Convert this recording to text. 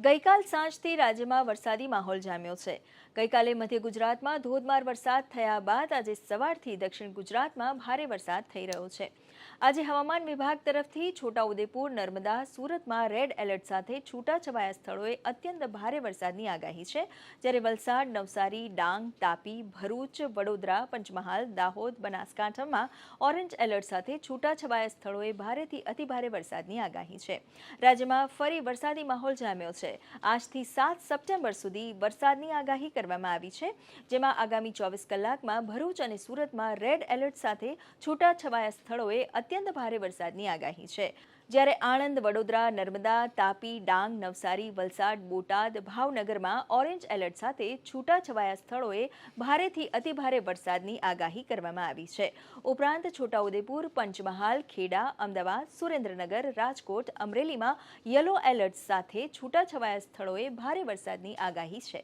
ગઈકાલ સાંજથી રાજ્યમાં વરસાદી માહોલ જામ્યો છે। ગઈકાલે મધ્ય ગુજરાતમાં ધોધમાર વરસાદ થયા બાદ આજે સવારથી દક્ષિણ ગુજરાતમાં ભારે વરસાદ થઈ રહ્યો છે। આજે હવામાન વિભાગ તરફથી છોટાઉદેપુર, નર્મદા, સુરતમાં રેડ એલર્ટ સાથે છૂટાછવાયા સ્થળોએ અત્યંત ભારે વરસાદની આગાહી છે, જ્યારે વલસાડ, નવસારી, ડાંગ, તાપી, ભરૂચ, વડોદરા, પંચમહાલ, દાહોદ, બનાસકાંઠામાં ઓરેન્જ એલર્ટ સાથે છૂટાછવાયા સ્થળોએ ભારેથી અતિભારે વરસાદની આગાહી છે। રાજ્યમાં ફરી વરસાદી માહોલ જામ્યો છે। આજથી 7 સપ્ટેમ્બર સુધી વરસાદની આગાહી કરવામાં આવી છે, જેમાં આગામી 24 કલાકમાં ભરૂચ અને સુરતમાં રેડ એલર્ટ સાથે છૂટાછવાયા સ્થળોએ અત્યંત ભારે વરસાદની આગાહી છે, જ્યારે આણંદ, વડોદરા, નર્મદા, તાપી, ડાંગ, નવસારી, વલસાડ, બોટાદ, ભાવનગરમાં ઓરેન્જ એલર્ટ સાથે છૂટાછવાયા સ્થળોએ ભારેથી અતિભારે વરસાદની આગાહી કરવામાં આવી છે। ઉપરાંત છોટાઉદેપુર, પંચમહાલ, ખેડા, અમદાવાદ, સુરેન્દ્રનગર, રાજકોટ, અમરેલીમાં યલો એલર્ટ સાથે છૂટાછવાયા સ્થળોએ ભારે વરસાદની આગાહી છે।